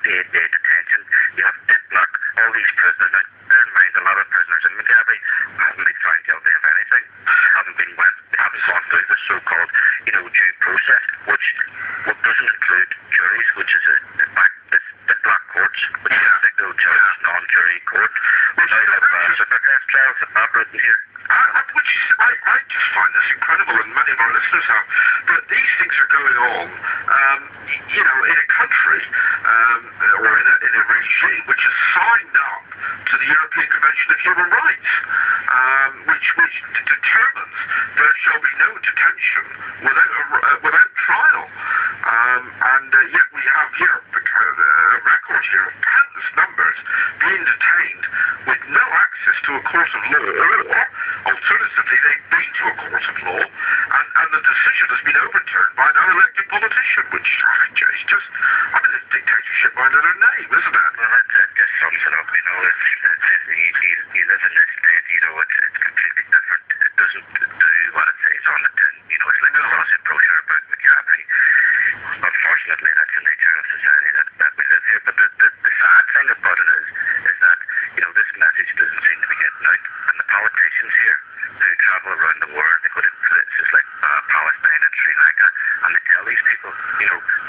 28-day detention. You have deadlock. All these prisoners. Now, bear in mind, a lot of prisoners in McGabry haven't been found guilty of anything. They haven't gone through the so-called, due process, which doesn't include juries, which is it's deadlock courts, which is a single judge, non-jury court. We now have super test trials that I've written here. I just find this incredible, and many of our listeners have, that these things are going on, in a country, or in a regime which has signed up to the European Convention of Human Rights, which determines there shall be no detention without trial. And yet we have here a record here of countless numbers being detained with no access to a court of law, or alternatively they've been to a court of law and the decision has been overturned by an unelected politician, which is just, it's dictatorship by another name, isn't it? Well, that just sums it up, he lives in this state, it's completely different. It doesn't do what it says on the tin, it's like a sausage brochure about McGabry. Unfortunately, that's the nature of society that we live here. But the sad thing about it is that, this message doesn't seem to be getting out. And the politicians here who travel around the world, they go to places like Palestine and Sri Lanka, and they tell these people,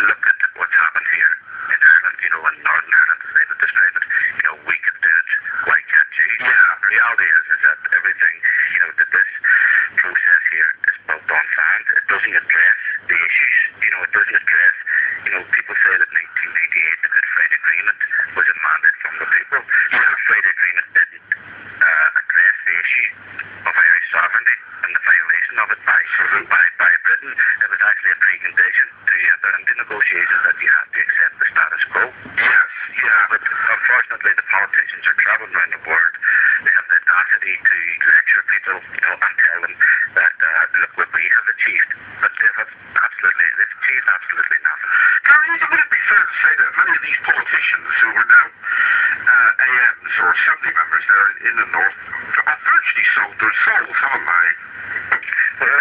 look at what's happened here in Ireland, in Northern Ireland, as they would describe it. We could do it, why can't you? Yeah. The reality is that everything, that this process here is built on sand. It doesn't address the issues. It doesn't address, people say that 1998, the Good Friday Agreement, was a mandate from the people. The Good Friday Agreement didn't address the issue of Irish sovereignty and the violation of it by Britain. It was actually a precondition to enter into negotiations that you have to accept the status quo. Yes, yeah. But unfortunately, the politicians are travelling around the world. They have the audacity to lecture people, and tell them that, look what we have achieved. But they've achieved absolutely nothing. Gary, would it be fair to say that many of these politicians who are now AMs or assembly members there in the north have virtually sold their souls, haven't they? Well,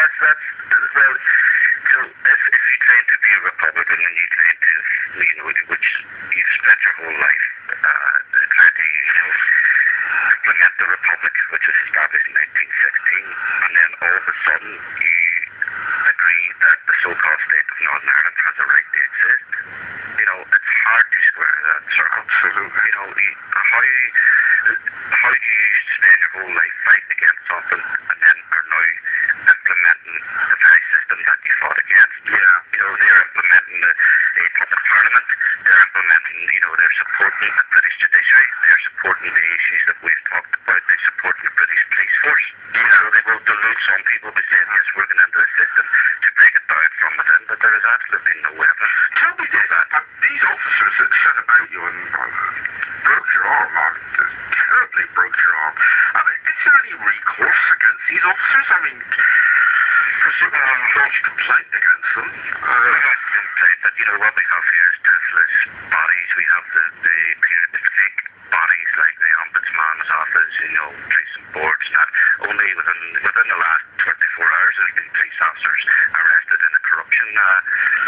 so if you claim to be a Republican and you claim to, which you've spent your whole life trying to, implement the Republic, which was established in 1916, and then all of a sudden you agree that the so-called state of Northern Ireland has a right to exist, it's hard to square that circle. Absolutely. How do you spend your whole life fighting against something and then are now implementing the very system that you fought against? Yeah. They're implementing the public parliament. They're implementing, they're supporting the British judiciary. They're supporting the issues that we've talked about. They're supporting the British police force. They will delude some people by saying, yes, we're going into the system to break it down from within, but there is absolutely no evidence. Tell me this, these officers that set about you and broke your arm, terribly broke your arm. Is there any recourse against these officers? Presumably you lodge a complaint against them. But what we have here is toothless bodies. We have the fake bodies like the Ombudsman's office, police and boards. Not only within the last 24 hours, there's been police officers arrested in a corruption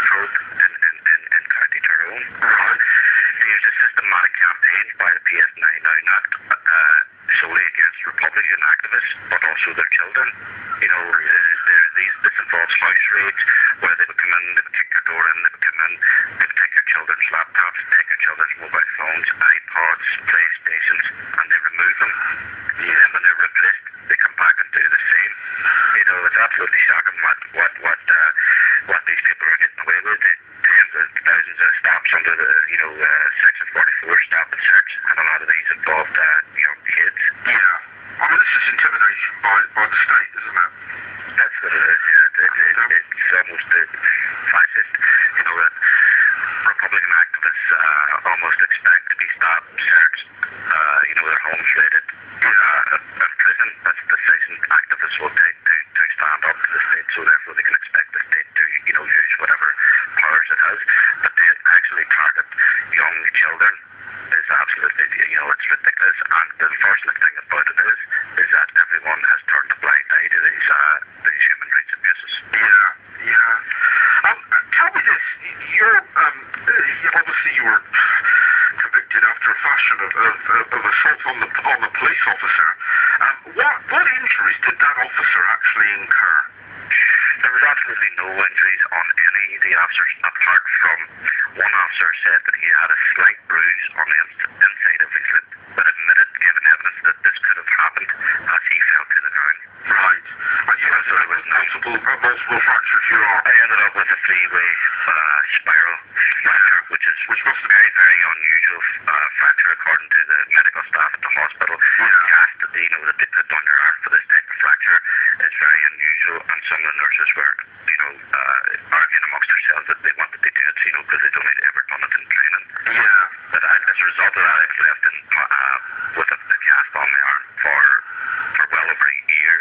probe in County Tyrone. There's a systematic campaign by the PSNI now, not solely against Republican activists, but also their children. This involves house raids, where they would come in, they would kick your door in, they would come in, they would take your children's laptops, take your children's mobile phones, iPods, PlayStations, and they remove them. Then when they're replaced, they come back and do the same. It's absolutely shocking what these people are getting away with. Tens of thousands of stops under the Section 44 stop and search, and a lot of these involved young kids. Yeah. This is intimidation by the state, isn't it? That's what it is, yeah. It's almost fascist. Republican activists almost expect to be stopped, searched, their homes raided, in prison. That's the decision activists will take to stand up to the state, so therefore they can expect the state to, use whatever powers it has. But they actually target young children is absolutely, it's ridiculous. And the unfortunate thing about it is that everyone has turned a blind eye to these human rights abuses. Yeah. Tell me this. Obviously you were fashion of assault on the police officer. What injuries did that officer actually incur? There was absolutely no injuries on any of the officers, apart from one officer said that he had a slight bruise on the inside of his lip, but admitted, given evidence, that this could have happened as he fell to the ground. Right. And you had multiple fractures, you are. I ended up with a three-way spiral fracture, which was very, very unusual fracture according to the medical staff at the hospital. The cast that they put on your arm for this type of fracture is very unusual, and some of the nurses were, arguing amongst themselves that they wanted to do it, because they'd only ever done it in training. Yeah. But as a result of that, I was left with a cast on my arm for well over a year.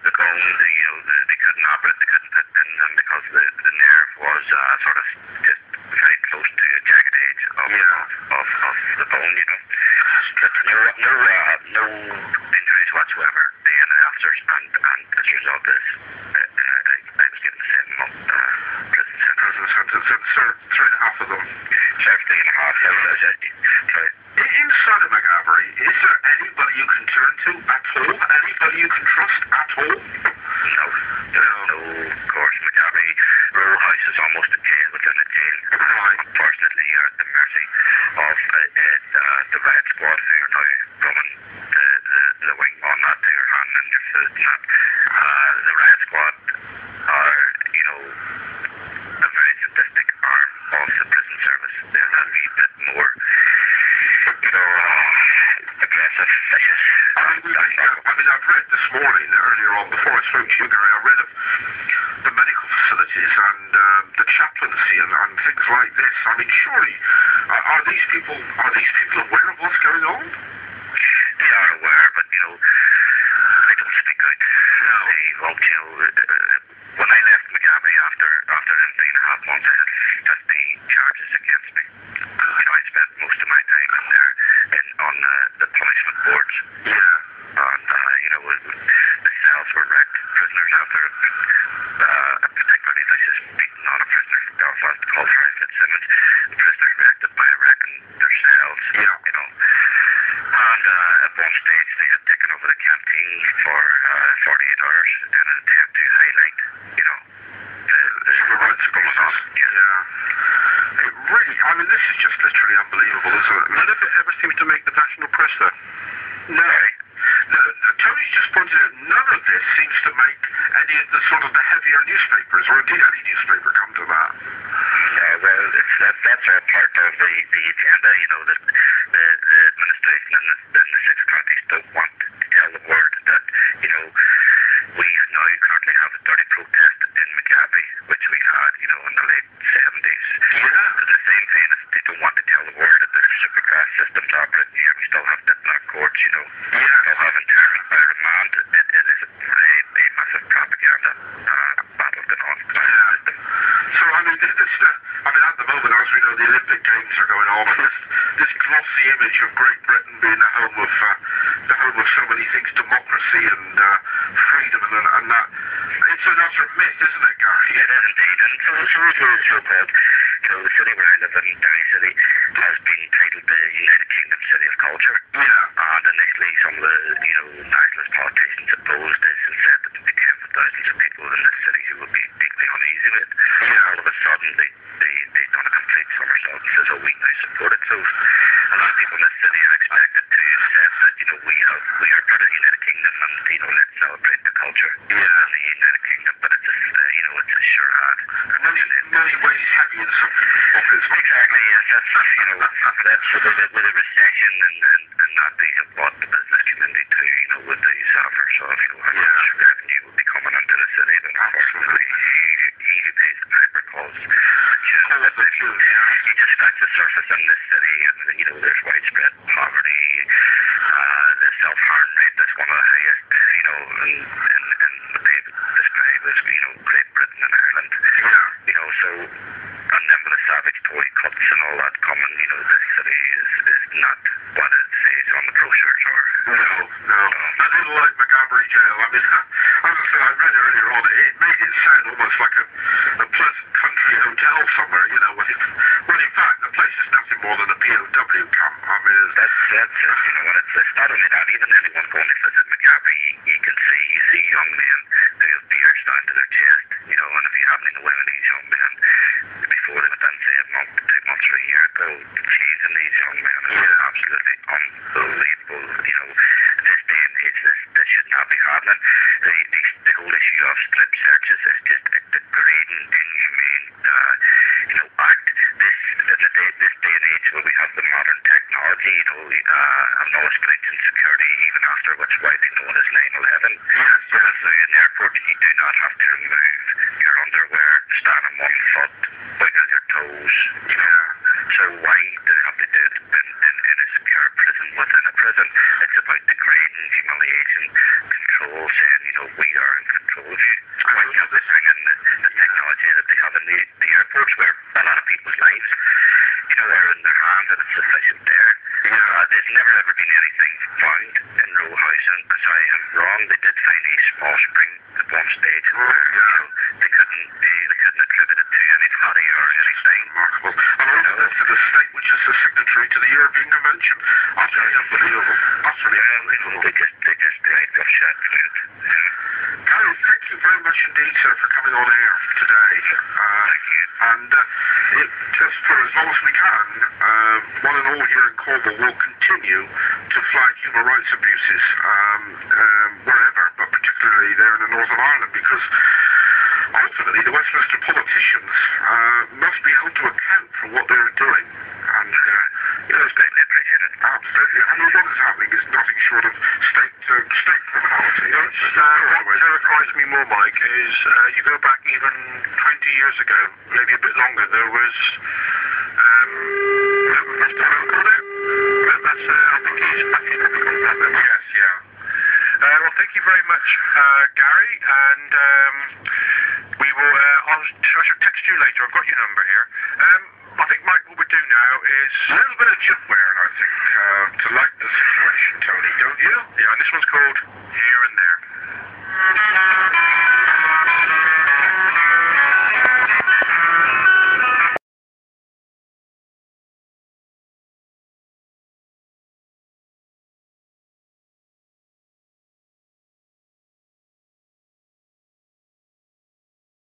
The bone, they couldn't operate, they couldn't put pins in because the nerve was sort of just very close to a jagged edge of the bone, But no injuries whatsoever to any officers, and as a result of this, I was given a 7-month prison sentence. And served 3.5 of them. Served 3.5, Inside of McGabbery, is there anybody you can turn to at all? Anybody you can trust at all? No. Of course, McGabbery Row House is almost a jail within a jail. Right. Unfortunately, you're at the mercy of the riot squad who are now running the wing on that to your hand and your foot and that. The riot squad are, a very sadistic arm of the prison service. They're a wee bit more, aggressive, vicious. I've read this morning, earlier on, before I spoke to you, Gary, I read of the medical facilities and the chaplaincy and things like this. Surely, are these people aware of what's going on? They are aware, but, they don't speak out. No. They won't, when I left McGabbery after them 3.5 months, I had 50 charges against me. I spent most of my time in there on the punishment boards. Yeah. And, the cells were wrecked. Prisoners after a particularly vicious beating on a prisoner from Belfast called Harry Fitzsimmons. The prisoners reacted by wrecking their cells. Yeah. And at one stage they had taken over the canteen for 48 hours in an attempt to highlight, the civil rights abuses. Yeah. It really, this is just literally unbelievable, isn't it? None of it ever seems to make the national press, though. No. Tony's just pointed out, none of this seems to make any of the sort of the heavier newspapers, or indeed any newspaper, come to that. Yeah, well, that's all part of the agenda, that the administration in the 6 counties don't want to tell the world that, we now currently have a dirty protest in McGabbery, which we had, in the late 70s. Yeah. The same thing is they don't want to tell the world that there's supergrass systems operating here. We still have deadlock courts, Yeah. We still have internment by remand. It is a massive propaganda battle going on. So, at the moment, as we know, the Olympic Games are going on, and this glossy image of Great Britain being the home of so many things, democracy and freedom and that, it's an utter myth, isn't it, Gary? It is indeed, and so-called, the city where I live in, Derry City, has been titled the United Kingdom City of Culture. Yeah. And initially some of the, nationalist politicians opposed this and said that there'd be tens of thousands of people in this city who would be deeply uneasy with it. Yeah. All of a sudden they done a complete somersault and says, we now support it. So a lot of people in this city are expected to accept that, we are part of the United Kingdom and, let's celebrate the culture in the United Kingdom. But it's a charade. Many ways heavy in some people's pockets. Exactly, yes. That's with a recession and not being bought the business community too, with the suffers of, how much revenue will be coming into the city. Then unfortunately, he who pays the piper calls the tune. You just scratch the surface in this city, and there's widespread poverty. The self-harm rate is one of the highest, and what they describe as, Great Britain and Ireland. So, and then with the savage toy cuts and all that coming, this city is not what it says on the brochures or. No. A little like McGabbery Jail. As I said, I read earlier on, it made it sound almost like a pleasant country hotel somewhere, when in fact the place is nothing more than a POW camp. I mean, that's it, you know, and it's not only that, even anyone going to visit McGabry, you can see young men who have beards down to their chest, you know, and if you happen to know any of these young men, before they went in, say, a month, 2 months or a year ago, the change in these young men is absolutely unbelievable, you know. This day and age, this should not be happening. The whole issue of strip searches is just a degrading, inhumane, you know, act. This day and age where we have the modern technology, you know, and no stringent security, even after what's widely known as 9/11. yes, So in airports, you do not have to remove your underwear, stand on one foot, wiggle your toes, you know. So why do they have to do it in a secure prison within a prison? It's about degrading, humiliation, control, saying, you know, we are in control of you. Why you have this thing in the technology that they have in the airports where a lot of people's lives, you know, they're in their hands and it's sufficient there. There's never ever been anything found in row housing, because I am wrong. They did find a small spring at one stage. You know, they couldn't attribute it to any body or anything. Remarkable. And also that's to the state which is a signatory to the European Convention. Utterly unbelievable. Utterly unbelievable. They just got shot for it. Gary, thank you very much indeed, sir, for coming on air today. Thank you. And just for as long as we can, one and all here in Cornwall will continue to flag human rights abuses wherever, but particularly there in the north of Ireland, because ultimately the Westminster politicians must be held to account for what they're doing. And you know, it's greatly appreciated. Absolutely. And what is happening is nothing short of state criminality. What terrifies me more, Mike, is you go back even 20 years ago, maybe a bit longer, there was Mr. Hogan there. That's, I think he's back in the Yes, yeah. well, thank you very much, Gary, and we will, I shall text you later. I've got your number here. I think, Mike, what we do now is A little bit of chip wearing, I think, to lighten the situation, Tony, don't you? yeah, and this one's called Here and There.